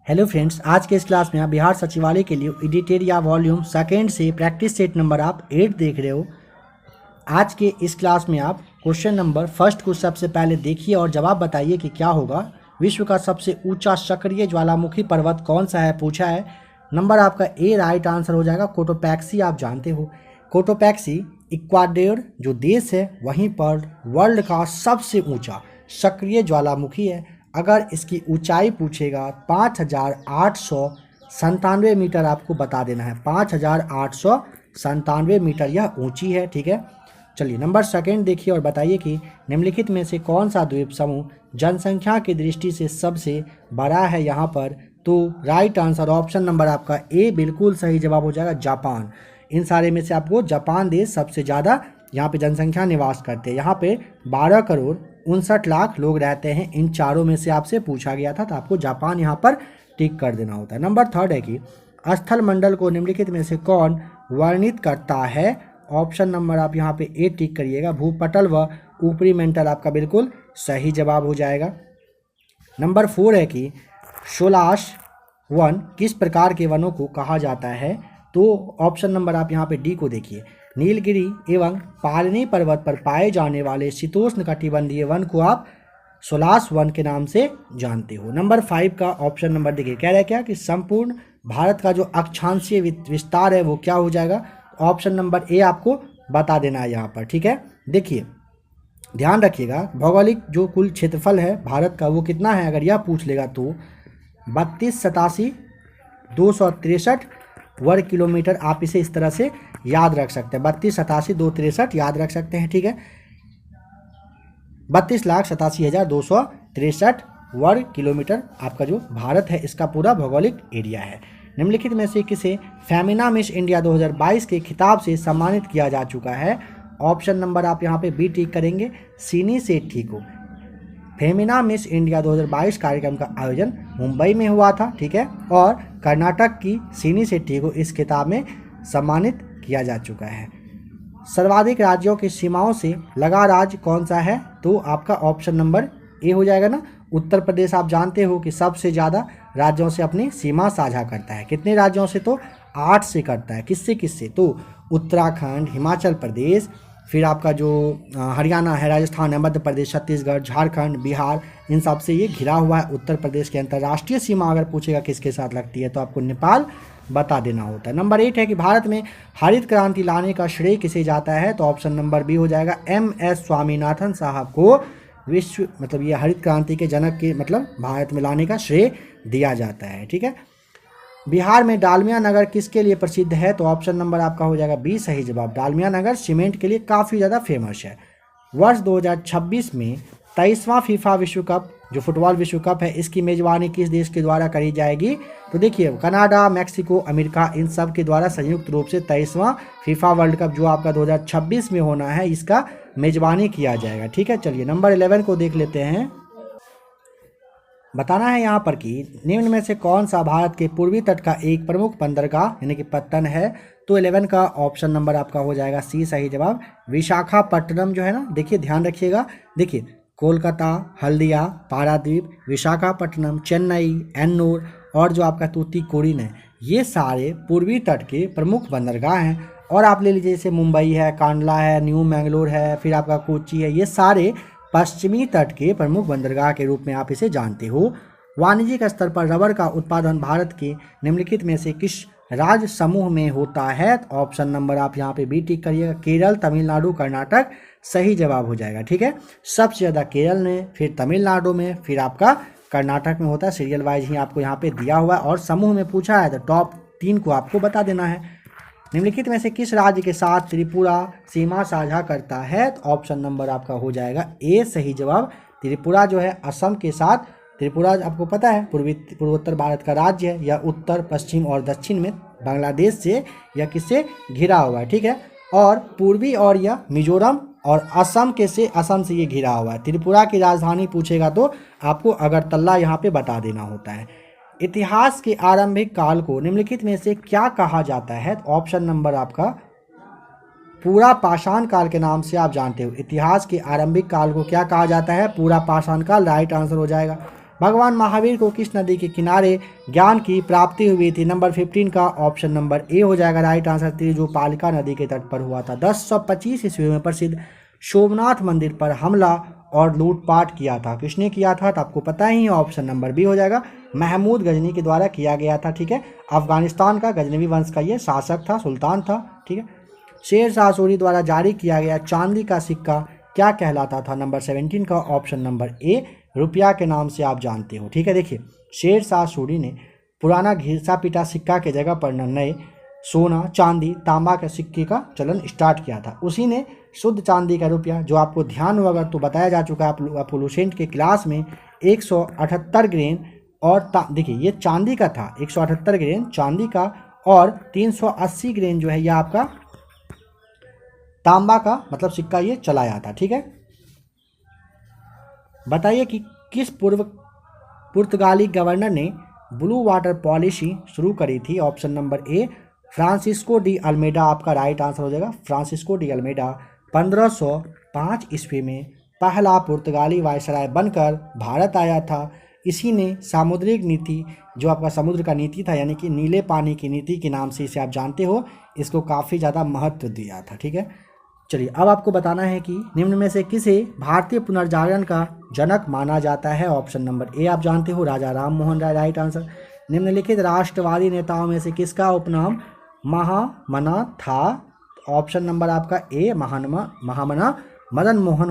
Hello friends, आज के इस क्लास में आप बिहार सचिवालय के लिए एडिटेरिया वॉल्यूम सेकेंड से प्रैक्टिस सेट नंबर आप 8 देख रहे हो। आज के इस क्लास में आप क्वेश्चन नंबर फर्स्ट को सबसे पहले देखिए और जवाब बताइए कि क्या होगा। विश्व का सबसे ऊंचा सक्रिय ज्वालामुखी पर्वत कौन सा है पूछा है। नंबर आपका ए राइट आंसर हो जाएगा। कोटोपैक्सी आप जानते हो, कोटोपैक्सी इक्वाडोर जो देश है वहीं पर वर्ल्ड का सबसे ऊंचा सक्रिय ज्वालामुखी है। अगर इसकी ऊंचाई पूछेगा 5,897 मीटर आपको बता देना है। 5,897 मीटर यह ऊंची है। ठीक है, चलिए नंबर सेकेंड देखिए और बताइए कि निम्नलिखित में से कौन सा द्वीप समूह जनसंख्या की दृष्टि से सबसे बड़ा है यहाँ पर। तो राइट आंसर ऑप्शन नंबर आपका ए बिल्कुल सही जवाब हो जाएगा, जापान। इन सारे में से आपको जापान देश सबसे ज़्यादा यहाँ पे जनसंख्या निवास करते हैं। यहाँ पे 12,59,00,000 लोग रहते हैं। इन चारों में से आपसे पूछा गया था तो आपको जापान यहाँ पर टिक कर देना होता है। नंबर थर्ड है कि स्थल मंडल को निम्नलिखित में से कौन वर्णित करता है। ऑप्शन नंबर आप यहाँ पे ए टिक करिएगा, भूपटल व ऊपरी मेंटल आपका बिल्कुल सही जवाब हो जाएगा। नंबर 4 है कि शोलाश वन किस प्रकार के वनों को कहा जाता है। तो ऑप्शन नंबर आप यहाँ पे डी को देखिए, नीलगिरी एवं पालनी पर्वत पर पाए जाने वाले शीतोष्ण कटिबंधीय वन को आप सोलास वन के नाम से जानते हो। नंबर 5 का ऑप्शन नंबर देखिए, कह रहा है क्या कि संपूर्ण भारत का जो अक्षांशीय विस्तार है वो क्या हो जाएगा। ऑप्शन नंबर ए आपको बता देना है यहाँ पर। ठीक है, देखिए ध्यान रखिएगा, भौगोलिक जो कुल क्षेत्रफल है भारत का वो कितना है। अगर यह पूछ लेगा तो 32,87,263 वर्ग किलोमीटर। आप इसे इस तरह से याद रख सकते हैं, 32,87,263 याद रख सकते हैं। ठीक है, 32,87,263 वर्ग किलोमीटर आपका जो भारत है इसका पूरा भौगोलिक एरिया है। निम्नलिखित में से किसे फेमिना मिस इंडिया 2022 के खिताब से सम्मानित किया जा चुका है। ऑप्शन नंबर आप यहाँ पे बी टिक करेंगे, सीनी सेठी को। फेमिना मिस इंडिया 2022 कार्यक्रम का आयोजन मुंबई में हुआ था। ठीक है, और कर्नाटक की सीनी सेठी को इस खिताब में सम्मानित किया जा चुका है। सर्वाधिक राज्यों की सीमाओं से लगा राज्य कौन सा है। तो आपका ऑप्शन नंबर ए हो जाएगा ना, उत्तर प्रदेश। आप जानते हो कि सबसे ज़्यादा राज्यों से अपनी सीमा साझा करता है। कितने राज्यों से, तो 8 से करता है। किससे किससे, तो उत्तराखंड, हिमाचल प्रदेश, फिर आपका जो हरियाणा है, राजस्थान है, मध्य प्रदेश, छत्तीसगढ़, झारखंड, बिहार, इन सब से ये घिरा हुआ है। उत्तर प्रदेश की अंतर्राष्ट्रीय सीमा अगर पूछेगा किसके साथ लगती है तो आपको नेपाल बता देना होता है। नंबर 8 है कि भारत में हरित क्रांति लाने का श्रेय किसे जाता है। तो ऑप्शन नंबर बी हो जाएगा, MS स्वामीनाथन साहब को विश्व मतलब ये हरित क्रांति के जनक के मतलब भारत में लाने का श्रेय दिया जाता है। ठीक है, बिहार में डालमिया नगर किसके लिए प्रसिद्ध है। तो ऑप्शन नंबर आपका हो जाएगा बी सही जवाब, डालमिया नगर सीमेंट के लिए काफ़ी ज़्यादा फेमस है। वर्ष 2026 में 23वां फीफा विश्व कप जो फुटबॉल विश्व कप है इसकी मेज़बानी किस देश के द्वारा करी जाएगी। तो देखिए कनाडा, मैक्सिको, अमेरिका, इन सब के द्वारा संयुक्त रूप से 23वां फीफा वर्ल्ड कप जो आपका 2026 में होना है इसका मेज़बानी किया जाएगा। ठीक है, चलिए नंबर 11 को देख लेते हैं। बताना है यहाँ पर कि निम्न में से कौन सा भारत के पूर्वी तट का एक प्रमुख बंदरगाह यानी कि पत्तन है। तो 11 का ऑप्शन नंबर आपका हो जाएगा सी सही जवाब, विशाखापट्टनम जो है ना। देखिए ध्यान रखिएगा, देखिए कोलकाता, हल्दिया, पारादीप, विशाखापट्टनम, चेन्नई, एन्नूर और जो आपका तूतीकोरिन है, ये सारे पूर्वी तट के प्रमुख बंदरगाह हैं। और आप ले लीजिए जैसे मुंबई है, कांडला है, न्यू मैंगलोर है, फिर आपका कोच्चि है, ये सारे पश्चिमी तट के प्रमुख बंदरगाह के रूप में आप इसे जानते हो। वाणिज्यिक स्तर पर रबर का उत्पादन भारत के निम्नलिखित में से किस राज्य समूह में होता है। ऑप्शन नंबर आप यहाँ पे बी टिक करिएगा, केरल, तमिलनाडु, कर्नाटक सही जवाब हो जाएगा। ठीक है, सबसे ज़्यादा केरल में, फिर तमिलनाडु में, फिर आपका कर्नाटक में होता है। सीरियल वाइज ही आपको यहाँ पे दिया हुआ है और समूह में पूछा है तो टॉप 3 को आपको बता देना है। निम्नलिखित में से किस राज्य के साथ त्रिपुरा सीमा साझा करता है। तो ऑप्शन नंबर आपका हो जाएगा ए सही जवाब, त्रिपुरा जो है असम के साथ। त्रिपुरा आपको पता है पूर्वोत्तर भारत का राज्य है, यह उत्तर, पश्चिम और दक्षिण में बांग्लादेश से या किससे घिरा हुआ है। ठीक है, और पूर्वी और यह मिजोरम और असम से ये घिरा हुआ है। त्रिपुरा की राजधानी पूछेगा तो आपको अगरतला यहाँ पे बता देना होता है। इतिहास के आरंभिक काल को निम्नलिखित में से क्या कहा जाता है। तो ऑप्शन नंबर आपका पूरा पाषाण काल के नाम से आप जानते हो। इतिहास के आरंभिक काल को क्या कहा जाता है, पूरा पाषाण काल राइट आंसर हो जाएगा। भगवान महावीर को किस नदी के किनारे ज्ञान की प्राप्ति हुई थी? नंबर 15 का ऑप्शन नंबर ए हो जाएगा राइट आंसर, त्रिजुपालिका नदी के तट पर हुआ था। 1025 ईस्वी में प्रसिद्ध सोमनाथ मंदिर पर हमला और लूटपाट किया था, किसने किया था? तो आपको पता ही है, ऑप्शन नंबर बी हो जाएगा, महमूद गजनी के द्वारा किया गया था। ठीक है, अफगानिस्तान का गजनवी वंश का ये शासक था, सुल्तान था। ठीक है, शेर शाह सूरी द्वारा जारी किया गया चांदी का सिक्का क्या कहलाता था? नंबर 17 का ऑप्शन नंबर ए, रुपया के नाम से आप जानते हो। ठीक है, देखिए शेर शाह सूरी ने पुराना घिसा पिटा सिक्का के जगह पर नए सोना, चांदी, तांबा के सिक्के का चलन स्टार्ट किया था। उसी ने शुद्ध चांदी का रुपया, जो आपको ध्यान हो अगर तो बताया जा चुका है आप लूसेंट के क्लास में, 178 ग्रेन और देखिए ये चांदी का था, 178 ग्रेन चांदी का और 380 ग्रेन जो है यह आपका तांबा का मतलब सिक्का ये चलाया था। ठीक है, बताइए कि किस पुर्तगाली गवर्नर ने ब्लू वाटर पॉलिसी शुरू करी थी? Option number A, Francisco de Almeida आपका राइट आंसर हो जाएगा। फ्रांसिस्को डी अल्मेडा 1505 ईस्वी में पहला पुर्तगाली वायसराय बनकर भारत आया था। इसी ने सामुद्रिक नीति, जो आपका समुद्र का नीति था, यानी कि नीले पानी की नीति के नाम से इसे आप जानते हो, इसको काफ़ी ज़्यादा महत्व दिया था। ठीक है, चलिए अब आपको बताना है कि निम्न में से किसे भारतीय पुनर्जागरण का जनक माना जाता है? ऑप्शन नंबर ए आप जानते हो, राजा राम मोहन राय राइट आंसर। निम्नलिखित राष्ट्रवादी नेताओं में से किसका उपनाम महामना था? ऑप्शन नंबर आपका ए, महामना मदन मोहन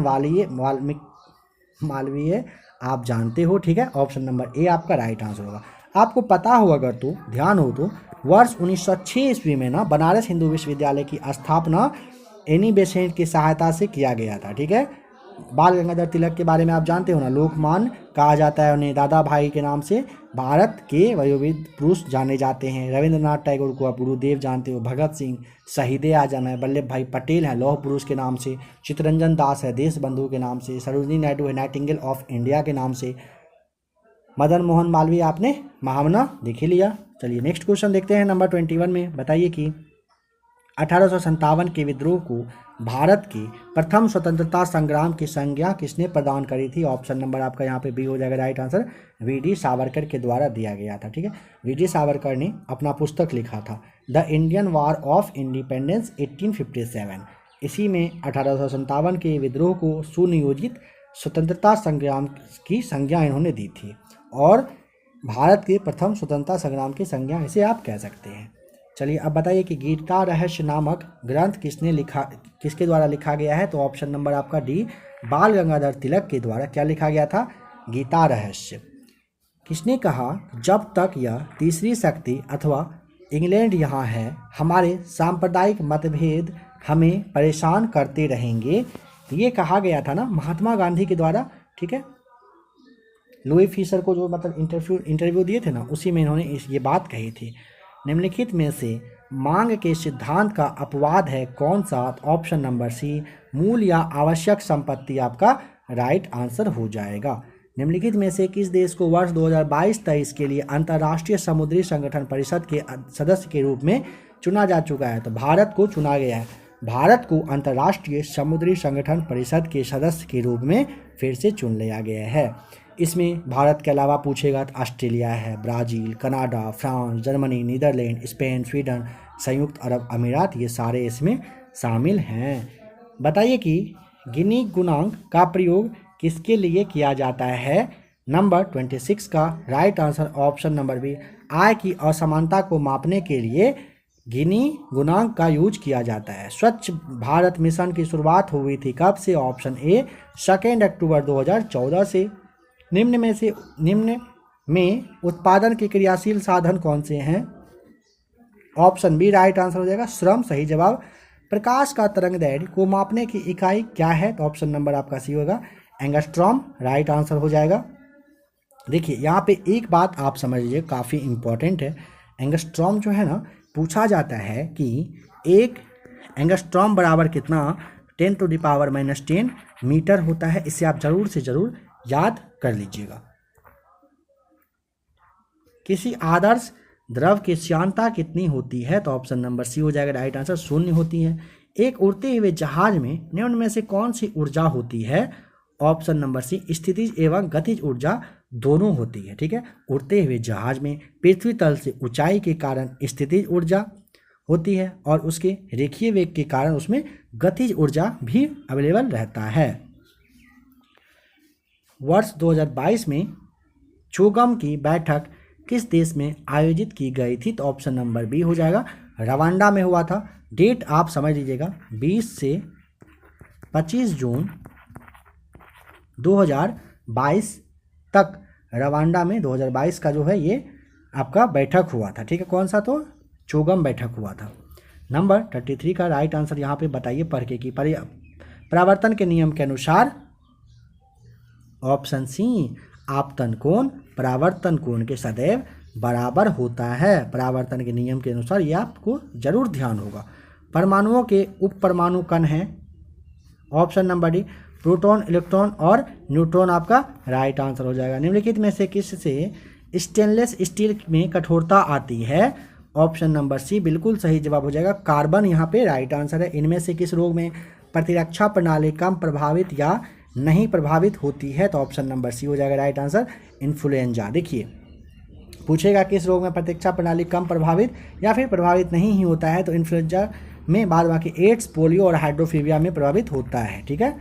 मालवीय आप जानते हो। ठीक है, ऑप्शन नंबर ए आपका राइट आंसर होगा। आपको पता हो अगर तो ध्यान हो तो वर्ष 1906 ईस्वी में ना बनारस हिंदू विश्वविद्यालय की स्थापना एनी बेसेंट की सहायता से किया गया था। ठीक है, बाल गंगाधर तिलक के बारे में आप जानते हो ना, लोकमान कहा जाता है उन्हें, दादा भाई के नाम से भारत के वयोवृद्ध पुरुष जाने जाते हैं। रविंद्रनाथ टैगोर को आप गुरुदेव जानते हो, भगत सिंह शहीद आजम है, वल्लभ भाई पटेल हैं लौह पुरुष के नाम से, चित्तरंजन दास है देश बंधु के नाम से, सरोजिनी नायडू है नाइटिंगेल ऑफ इंडिया के नाम से, मदन मोहन मालवीय आपने महामना देख ही लिया। चलिए नेक्स्ट क्वेश्चन देखते हैं नंबर 21 में। बताइए कि 1857 के विद्रोह को भारत के प्रथम स्वतंत्रता संग्राम की संज्ञा किसने प्रदान करी थी? ऑप्शन नंबर आपका यहाँ पे बी हो जाएगा राइट आंसर, वी.डी. सावरकर के द्वारा दिया गया था। ठीक है, वी.डी. सावरकर ने अपना पुस्तक लिखा था the Indian war of independence 1857। इसी में 1857 के विद्रोह को सुनियोजित स्वतंत्रता संग्राम की संज्ञा इन्होंने दी थी और भारत के प्रथम स्वतंत्रता संग्राम की संज्ञा इसे आप कह सकते हैं। चलिए अब बताइए कि गीता रहस्य नामक ग्रंथ किसके द्वारा लिखा गया है? तो ऑप्शन नंबर आपका डी, बाल गंगाधर तिलक के द्वारा क्या लिखा गया था? गीता रहस्य। किसने कहा जब तक यह तीसरी शक्ति अथवा इंग्लैंड यहाँ है, हमारे सांप्रदायिक मतभेद हमें परेशान करते रहेंगे? ये कहा गया था ना महात्मा गांधी के द्वारा। ठीक है, लुई फिशर को जो मतलब इंटरव्यू दिए थे ना, उसी में इन्होंने ये बात कही थी। निम्नलिखित में से मांग के सिद्धांत का अपवाद है कौन सा? ऑप्शन नंबर सी, मूल या आवश्यक संपत्ति आपका राइट आंसर हो जाएगा। निम्नलिखित में से किस देश को वर्ष 2022-23 के लिए अंतर्राष्ट्रीय समुद्री संगठन परिषद के सदस्य के रूप में चुना जा चुका है? तो भारत को चुना गया है। भारत को अंतर्राष्ट्रीय समुद्री संगठन परिषद के सदस्य के रूप में फिर से चुन लिया गया है। इसमें भारत के अलावा पूछेगा तो ऑस्ट्रेलिया है, Brazil, Canada, France, Germany, Netherland, Spain, Sweden, संयुक्त अरब अमीरात, ये सारे इसमें शामिल हैं। बताइए कि गिनी गुणांक का प्रयोग किसके लिए किया जाता है? नंबर 26 का right answer option number B, आय की असमानता को मापने के लिए गिनी गुणांक का यूज किया जाता है। स्वच्छ भारत मिशन की शुरुआत हुई थी कब से? ऑप्शन ए 2 अक्टूबर 2014 से। निम्न में उत्पादन के क्रियाशील साधन कौन से हैं? ऑप्शन बी राइट आंसर हो जाएगा, श्रम सही जवाब। प्रकाश का तरंग दैर्घ्य को मापने की इकाई क्या है? तो ऑप्शन नंबर आपका सी होगा, एंगस्ट्रॉम राइट आंसर हो जाएगा। देखिए यहाँ पे एक बात आप समझ लीजिए, काफ़ी इंपॉर्टेंट है। एंगस्ट्रॉम जो है ना, पूछा जाता है कि एक एंगस्ट्रॉम बराबर कितना 10⁻⁻10 मीटर होता है। इसे आप जरूर से ज़रूर याद कर लीजिएगा। किसी आदर्श द्रव की श्यानता कितनी होती है? तो ऑप्शन नंबर सी हो जाएगा राइट आंसर, 0 होती है। एक उड़ते हुए जहाज में निम्न में से कौन सी ऊर्जा होती है? ऑप्शन नंबर सी, स्थितिज एवं गतिज ऊर्जा दोनों होती है, ठीक है। उड़ते हुए जहाज में पृथ्वी तल से ऊंचाई के कारण स्थितिज ऊर्जा होती है और उसके रेखीय वेग के कारण उसमें गतिज ऊर्जा भी अवेलेबल रहता है। वर्ष 2022 में चोगम की बैठक किस देश में आयोजित की गई थी? तो ऑप्शन नंबर बी हो जाएगा, रवांडा में हुआ था। डेट आप समझ लीजिएगा, 20 से 25 जून 2022 तक रवांडा में 2022 का जो है ये आपका बैठक हुआ था, ठीक है। कौन सा? तो चोगम बैठक हुआ था। नंबर 33 का राइट आंसर यहाँ पे बताइए पढ़ के कि परावर्तन के नियम के अनुसार ऑप्शन सी आपतन कोण परावर्तन कोण के सदैव बराबर होता है। परावर्तन के नियम के अनुसार ये आपको जरूर ध्यान होगा। परमाणुओं के उप परमाणु कण हैं, option number D proton, electron और न्यूट्रॉन आपका राइट आंसर हो जाएगा। निम्नलिखित में से किस से स्टेनलेस स्टील में कठोरता आती है? ऑप्शन नंबर सी बिल्कुल सही जवाब हो जाएगा, कार्बन यहाँ पे राइट आंसर है। इनमें से किस रोग में प्रतिरक्षा प्रणाली कम प्रभावित या नहीं प्रभावित होती है? तो ऑप्शन नंबर सी हो जाएगा राइट आंसर, इन्फ्लुएंजा। देखिए पूछेगा किस रोग में प्रतिरक्षा प्रणाली कम प्रभावित या फिर प्रभावित नहीं ही होता है, तो इन्फ्लुएंजा में बाद बाकी एड्स, पोलियो और हाइड्रोफीविया में प्रभावित होता है, ठीक है।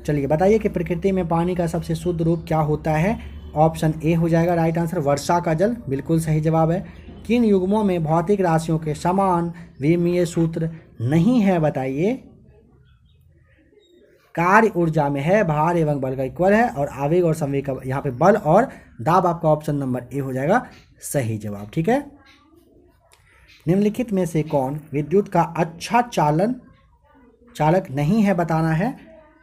चलिए बताइए कि प्रकृति में पानी का सबसे शुद्ध रूप क्या होता है? ऑप्शन ए हो जाएगा राइट आंसर, वर्षा का जल, बिल्कुल सही जवाब है। किन युग्मों में भौतिक राशियों के समान विमीय सूत्र नहीं है? बताइए। कार्य ऊर्जा में है, भार एवं बल का इक्वल है, और आवेग और संवेग का यहाँ पे बल और दाब आपका ऑप्शन नंबर ए हो जाएगा सही जवाब, ठीक है। निम्नलिखित में से कौन विद्युत का अच्छा चालक नहीं है? बताना है।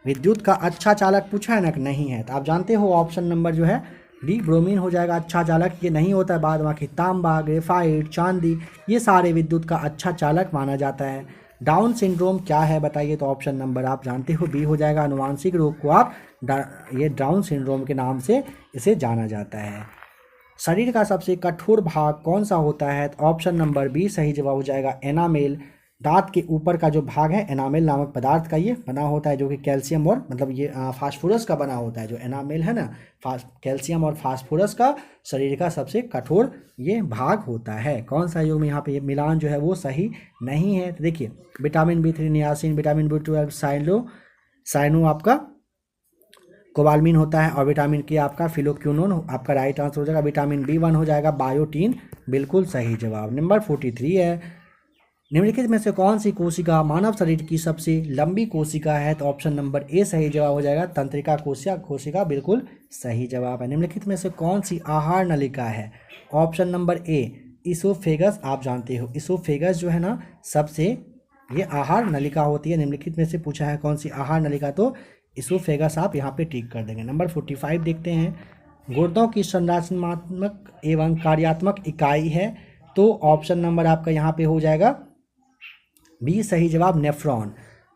विद्युत का अच्छा चालक पूछा है ना कि नहीं है, तो आप जानते हो ऑप्शन नंबर जो है डी ब्रोमीन हो जाएगा अच्छा चालक। ये नहीं होता है बाद बाकी तांबा, ग्रेफाइट, चांदी, ये सारे विद्युत का अच्छा चालक माना जाता है। डाउन सिंड्रोम क्या है? बताइए। तो ऑप्शन नंबर आप जानते हो बी हो जाएगा, आनुवांशिक रोग को आप ये डाउन सिंड्रोम के नाम से इसे जाना जाता है। शरीर का सबसे कठोर भाग कौन सा होता है? तो ऑप्शन नंबर बी सही जवाब हो जाएगा, एनामेल। दांत के ऊपर का जो भाग है एनामेल नामक पदार्थ का ये बना होता है, जो कि कैल्शियम और मतलब ये फास्फोरस का बना होता है। जो एनामेल है ना, कैल्शियम और फास्फोरस का शरीर का सबसे कठोर ये भाग होता है। कौन सा युग में यहाँ पे ये मिलान जो है वो सही नहीं है? तो देखिए vitamin B3 niacin, vitamin B12 cyano आपका कोबालमिन होता है, और विटामिन के आपका फिलोक्यूनोन आपका राइट आंसर हो जाएगा। विटामिन B1 हो जाएगा बायोटीन, बिल्कुल सही जवाब। नंबर 43 है, निम्नलिखित में से कौन सी कोशिका मानव शरीर की सबसे लंबी कोशिका है? तो ऑप्शन नंबर ए सही जवाब हो जाएगा, तंत्रिका कोशिका बिल्कुल सही जवाब है। निम्नलिखित में से कौन सी आहार नलिका है? ऑप्शन नंबर ए इसोफेगस। आप जानते हो इसोफेगस जो है ना सबसे ये आहार नलिका होती है। निम्नलिखित में से पूछा है कौन सी आहार नलिका, तो इसोफेगस आप यहाँ पे टिक कर देंगे। नंबर 45 देखते हैं, गुर्दों की संरचनात्मक एवं कार्यात्मक इकाई है, तो ऑप्शन नंबर आपका यहाँ पे हो जाएगा बी सही जवाब, नेफ्रॉन।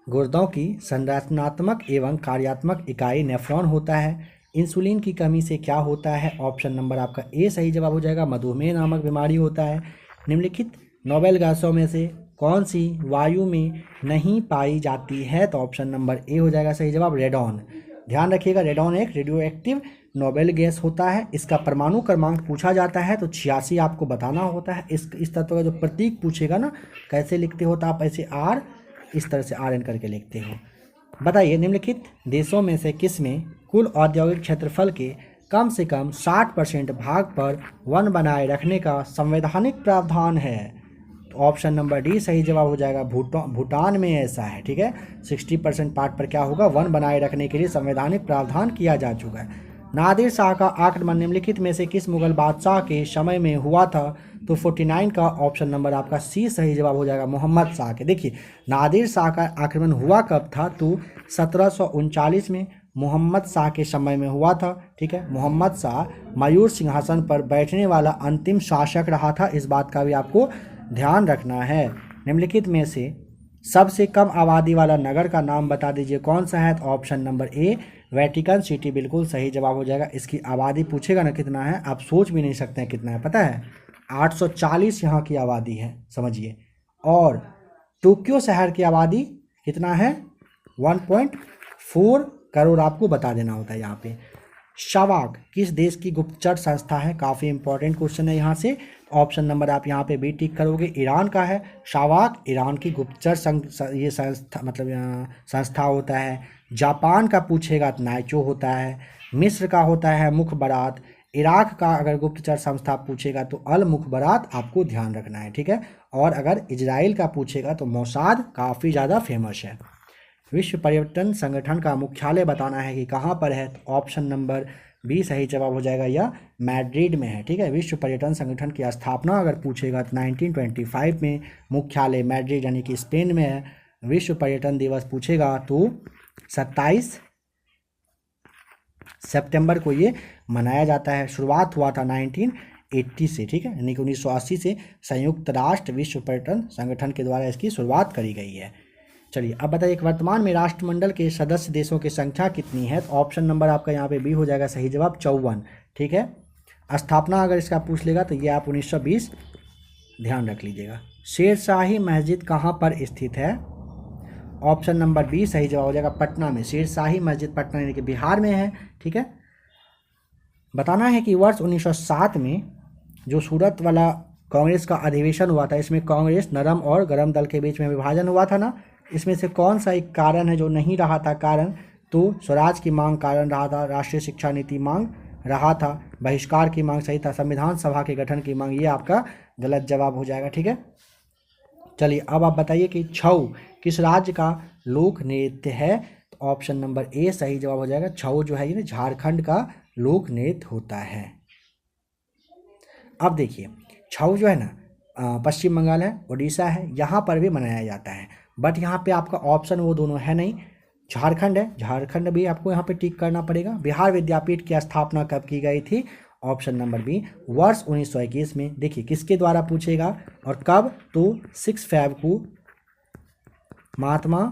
गुर्दों की संरचनात्मक एवं कार्यात्मक इकाई नेफ्रॉन होता है। इंसुलिन की कमी से क्या होता है? ऑप्शन नंबर आपका ए सही जवाब हो जाएगा, मधुमेह नामक बीमारी होता है। निम्नलिखित नोबेल गैसों में से कौन सी वायु में नहीं पाई जाती है? तो ऑप्शन नंबर ए हो जाएगा सही जवाब, रेडॉन। ध्यान रखिएगा रेडॉन एक रेडियो एक्टिव नोबेल गैस होता है। इसका परमाणु क्रमांक पूछा जाता है तो 86 आपको बताना होता है। इस तत्व का जो प्रतीक पूछेगा ना कैसे लिखते हो, तो आप ऐसे आर इस तरह से RN करके लिखते हो। बताइए निम्नलिखित देशों में से किस में कुल औद्योगिक क्षेत्रफल के कम से कम 60% भाग पर वन बनाए रखने का संवैधानिक प्रावधान है? तो ऑप्शन नंबर डी सही जवाब हो जाएगा, भूटान में ऐसा है, ठीक है। 60% पार्ट पर क्या होगा, वन बनाए रखने के लिए संवैधानिक प्रावधान किया जा चुका है। नादिर शाह का आक्रमण निम्नलिखित में से किस मुगल बादशाह के समय में हुआ था? तो 49 का ऑप्शन नंबर आपका सी सही जवाब हो जाएगा, मोहम्मद शाह के। देखिए नादिर शाह का आक्रमण हुआ कब था? तो 1739 में मोहम्मद शाह के समय में हुआ था, ठीक है। मोहम्मद शाह मयूर सिंहासन पर बैठने वाला अंतिम शासक रहा था, इस बात का भी आपको ध्यान रखना है। निम्नलिखित में से सबसे कम आबादी वाला नगर का नाम बता दीजिए, कौन सा है? तो ऑप्शन नंबर ए वेटिकन सिटी बिल्कुल सही जवाब हो जाएगा। इसकी आबादी पूछेगा ना कितना है, आप सोच भी नहीं सकते हैं कितना है, पता है 840 यहाँ की आबादी है, समझिए। और टोक्यो शहर की आबादी कितना है? 1.4 करोड़ आपको बता देना होता है यहाँ पे। शावाक किस देश की गुप्तचर संस्था है? काफ़ी इंपॉर्टेंट क्वेश्चन है यहाँ से। ऑप्शन नंबर आप यहाँ पे बी टिक करोगे, ईरान का है। शावाक ईरान की गुप्तचर ये संस्था मतलब संस्था होता है। जापान का पूछेगा तो नाइचो होता है। मिस्र का होता है मुखबरात। इराक का अगर गुप्तचर संस्था पूछेगा तो अल मुखबरात आपको ध्यान रखना है, ठीक है। और अगर इजराइल का पूछेगा तो मोसाद काफ़ी ज़्यादा फेमस है। विश्व पर्यटन संगठन का मुख्यालय बताना है कि कहाँ पर है, तो ऑप्शन नंबर बी सही जवाब हो जाएगा, या मैड्रिड में है, ठीक है। विश्व पर्यटन संगठन की स्थापना अगर पूछेगा तो 1925 में मुख्यालय मैड्रिड यानी कि स्पेन में है। विश्व पर्यटन दिवस पूछेगा तो 27 सितंबर को ये मनाया जाता है। शुरुआत हुआ था 1980 से, ठीक है, यानी कि 1980 से संयुक्त राष्ट्र विश्व पर्यटन संगठन के द्वारा इसकी शुरुआत करी गई है। चलिए अब बताइए, वर्तमान में राष्ट्रमंडल के सदस्य देशों की संख्या कितनी है? तो ऑप्शन नंबर आपका यहाँ पे बी हो जाएगा सही जवाब, 54, ठीक है। स्थापना अगर इसका पूछ लेगा तो ये आप 1920 ध्यान रख लीजिएगा। शेरशाही मस्जिद कहाँ पर स्थित है? ऑप्शन नंबर बी सही जवाब हो जाएगा, पटना में। शेरशाही मस्जिद पटना यानी कि बिहार में है, ठीक है। बताना है कि वर्ष 1907 में जो सूरत वाला कांग्रेस का अधिवेशन हुआ था, इसमें कांग्रेस नरम और गरम दल के बीच में विभाजन हुआ था ना, इसमें से कौन सा एक कारण है जो नहीं रहा था कारण? तो स्वराज की मांग कारण रहा था, राष्ट्रीय शिक्षा नीति मांग रहा था, बहिष्कार की मांग सही था, संविधान सभा के गठन की मांग ये आपका गलत जवाब हो जाएगा, ठीक है। चलिए अब आप बताइए कि छऊ किस राज्य का लोक नृत्य है? तो ऑप्शन नंबर ए सही जवाब हो जाएगा। छऊ जो है ये झारखंड का लोक नृत्य होता है। अब देखिए, छऊ जो है ना पश्चिम बंगाल है, उड़ीसा है, यहाँ पर भी मनाया जाता है, बट यहाँ पे आपका ऑप्शन वो दोनों है नहीं। झारखंड है, झारखंड भी आपको यहाँ पे टिक करना पड़ेगा। बिहार विद्यापीठ की स्थापना कब की गई थी? ऑप्शन नंबर बी वर्ष 1921 में। देखिए किसके द्वारा पूछेगा और कब? तो 6 फरवरी को महात्मा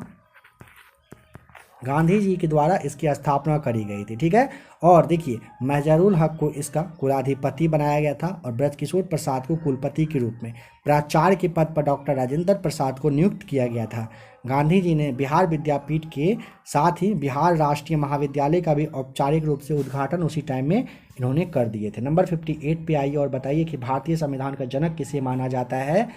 गांधी जी के द्वारा इसकी स्थापना करी गई थी, ठीक है। और देखिए महजरुल हक को इसका कुलाधिपति बनाया गया था और ब्रजकिशोर प्रसाद को कुलपति के रूप में, प्राचार्य के पद पर डॉक्टर राजेंद्र प्रसाद को नियुक्त किया गया था। गांधी जी ने बिहार विद्यापीठ के साथ ही बिहार राष्ट्रीय महाविद्यालय का भी औपचारिक रूप से उद्घाटन उसी टाइम में इन्होंने कर दिए थे। नंबर 58 पे आइए और बताइए कि भारतीय संविधान का जनक किसे माना जाता है?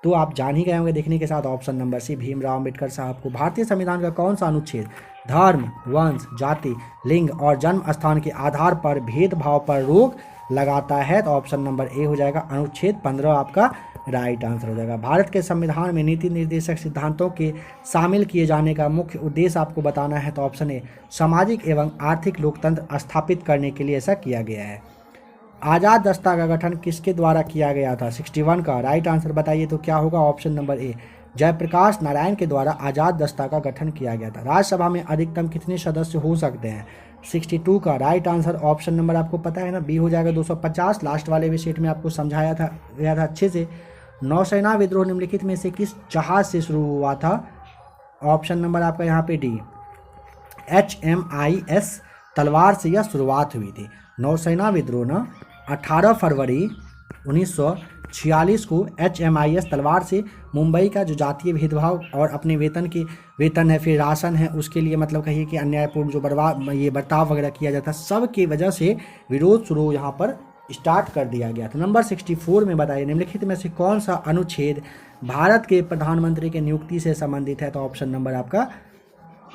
तो आप जान ही गए होंगे देखने के साथ, option number C Bhimrao Ambedkar Sahab को। भारतीय संविधान का कौन सा अनुच्छेद धर्म, वंश, जाति, लिंग और जन्म स्थान के आधार पर भेदभाव पर रोक लगाता है? तो ऑप्शन नंबर ए हो जाएगा, अनुच्छेद 15 आपका राइट आंसर हो जाएगा। भारत के संविधान में नीति निर्देशक सिद्धांतों के शामिल किए जाने का मुख्य उद्देश्य आपको बताना है, तो ऑप्शन ए सामाजिक एवं आर्थिक लोकतंत्र स्थापित करने के लिए ऐसा किया गया है। आज़ाद दस्ता का गठन किसके द्वारा किया गया था? 61 का राइट आंसर बताइए तो क्या होगा? Option number A Jayprakash Narayan के द्वारा आज़ाद दस्ता का गठन किया गया था। राज्यसभा में अधिकतम कितने सदस्य हो सकते हैं? 62 का राइट आंसर ऑप्शन नंबर आपको पता है ना, बी हो जाएगा 250। लास्ट वाले भी सेट में आपको समझाया था गया था अच्छे से। नौसेना विद्रोह निम्नलिखित में से किस जहाज से शुरू हुआ था? ऑप्शन नंबर आपका यहाँ पे डी HMIS तलवार से यह शुरुआत हुई थी। नौसेना विद्रोह ना 18 फरवरी 1946 को HMIS तलवार से मुंबई का जो जातीय भेदभाव और अपने वेतन है, फिर राशन है, उसके लिए मतलब कहिए कि अन्यायपूर्ण जो बर्ताव वगैरह किया जाता, सब की वजह से विरोध शुरू यहाँ पर स्टार्ट कर दिया गया था। नंबर 64 में बताइए निम्नलिखित में से कौन सा अनुच्छेद भारत के प्रधानमंत्री के नियुक्ति से संबंधित है? तो ऑप्शन नंबर आपका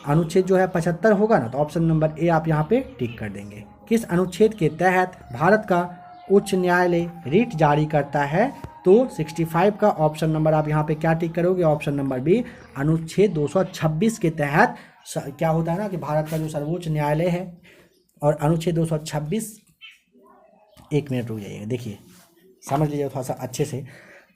अनुच्छेद जो है 75 होगा ना, तो ऑप्शन नंबर ए आप यहाँ पे टिक कर देंगे। किस अनुच्छेद के तहत भारत का उच्च न्यायालय रिट जारी करता है? तो 65 का ऑप्शन नंबर आप यहाँ पे क्या टिक करोगे? ऑप्शन नंबर बी अनुच्छेद 226 के तहत क्या होता है ना कि भारत का जो सर्वोच्च न्यायालय है, और अनुच्छेद 226 एक मिनट रुक जाइएगा, देखिए समझ लीजिए थोड़ा सा अच्छे से।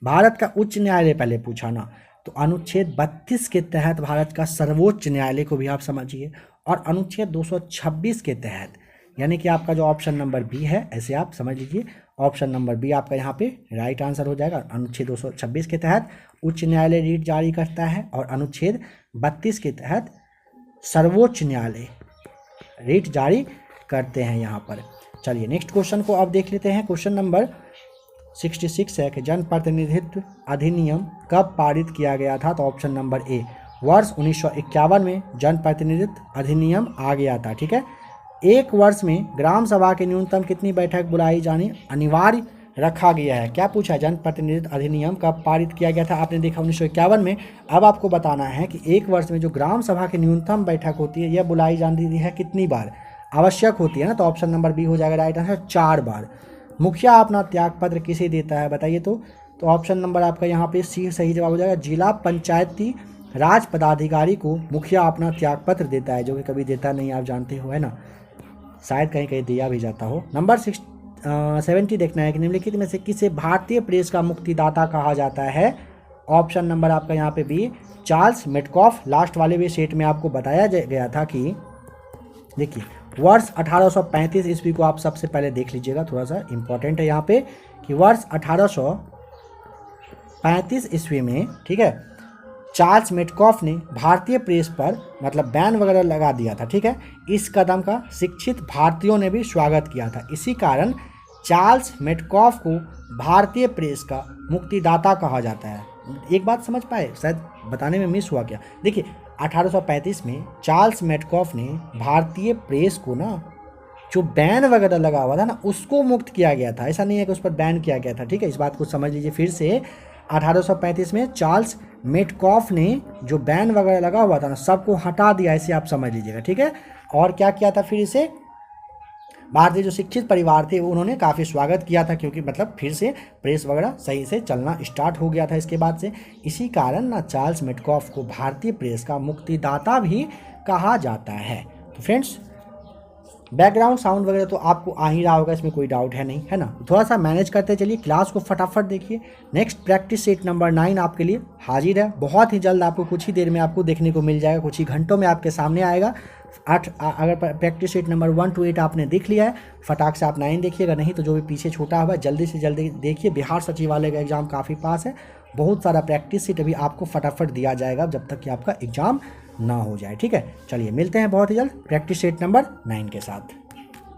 भारत का उच्च न्यायालय पहले पूछा ना, तो अनुच्छेद 32 के तहत भारत का सर्वोच्च न्यायालय को भी आप समझिए, और अनुच्छेद 226 के तहत, यानी कि आपका जो ऑप्शन नंबर बी है ऐसे आप समझ लीजिए, ऑप्शन नंबर बी आपका यहाँ पे राइट आंसर हो जाएगा। अनुच्छेद 226 के तहत उच्च न्यायालय रीट जारी करता है, और अनुच्छेद 32 के तहत सर्वोच्च न्यायालय रीट जारी करते हैं यहाँ पर। चलिए नेक्स्ट क्वेश्चन को अब देख लेते हैं। क्वेश्चन नंबर 66 है कि जनप्रतिनिधित्व अधिनियम कब पारित किया गया था? तो ऑप्शन नंबर ए वर्ष 1951 में जनप्रतिनिधित्व अधिनियम आ गया था, ठीक है। एक वर्ष में ग्राम सभा की न्यूनतम कितनी बैठक बुलाई जानी अनिवार्य रखा गया है? क्या पूछा? जनप्रतिनिधित्व अधिनियम कब पारित किया गया था? आपने देखा 1951 में। अब आपको बताना है कि एक वर्ष में जो ग्राम सभा की न्यूनतम बैठक होती है यह बुलाई जाती है कितनी बार, आवश्यक होती है ना। तो ऑप्शन नंबर बी हो जाएगा राइट आंसर, 4 बार। मुखिया अपना त्यागपत्र किसे देता है बताइए? तो ऑप्शन नंबर आपका यहाँ पे सी सही जवाब हो जाएगा। जिला पंचायती राज पदाधिकारी को मुखिया अपना त्यागपत्र देता है, जो कि कभी देता नहीं, आप जानते हो, है ना। शायद कहीं कहीं दिया भी जाता हो। नंबर 70 देखना है कि निम्नलिखित में से किसे भारतीय प्रेस का मुक्तिदाता कहा जाता है? ऑप्शन नंबर आपका यहाँ पे बी, चार्ल्स मेटकॉफ। लास्ट वाले भी सेट में आपको बताया गया था कि देखिए वर्ष 1835 ईस्वी को आप सबसे पहले देख लीजिएगा, थोड़ा सा इंपॉर्टेंट है यहाँ पे कि वर्ष 1835 ईस्वी में, ठीक है, चार्ल्स मेटकॉफ ने भारतीय प्रेस पर मतलब बैन वगैरह लगा दिया था, ठीक है। इस कदम का शिक्षित भारतीयों ने भी स्वागत किया था। इसी कारण चार्ल्स मेटकॉफ को भारतीय प्रेस का मुक्तिदाता कहा जाता है। एक बात समझ पाए, शायद बताने में मिस हुआ क्या? देखिए 1835 में चार्ल्स मेटकॉफ ने भारतीय प्रेस को ना, जो बैन वगैरह लगा हुआ था ना, उसको मुक्त किया गया था। ऐसा नहीं है कि उस पर बैन किया गया था, ठीक है। इस बात को समझ लीजिए फिर से। 1835 में चार्ल्स मेटकॉफ ने जो बैन वगैरह लगा हुआ था ना, सबको हटा दिया, ऐसे आप समझ लीजिएगा, ठीक है। और क्या किया था फिर इसे? भारतीय जो शिक्षित परिवार थे उन्होंने काफ़ी स्वागत किया था, क्योंकि मतलब फिर से प्रेस वगैरह सही से चलना स्टार्ट हो गया था इसके बाद से। इसी कारण ना चार्ल्स मेटकॉफ को भारतीय प्रेस का मुक्तिदाता भी कहा जाता है। तो फ्रेंड्स, बैकग्राउंड साउंड वगैरह तो आपको आ ही रहा होगा, इसमें कोई डाउट है नहीं, है ना। थोड़ा सा मैनेज करते चलिए, क्लास को फटाफट देखिए। नेक्स्ट प्रैक्टिस सेट नंबर 9 आपके लिए हाजिर है। बहुत ही जल्द आपको कुछ ही देर में आपको देखने को मिल जाएगा, कुछ ही घंटों में आपके सामने आएगा। अगर प्रैक्टिस सेट नंबर 1 to 8 आपने देख लिया है, फटाक से आप 9 देखिएगा, नहीं तो जो भी पीछे छूटा हुआ है जल्दी से जल्दी देखिए। बिहार सचिवालय का एग्जाम काफ़ी पास है, बहुत सारा प्रैक्टिस सेट अभी आपको फटाफट दिया जाएगा जब तक कि आपका एग्जाम ना हो जाए, ठीक है। चलिए मिलते हैं बहुत ही जल्द प्रैक्टिस सेट नंबर 9 के साथ।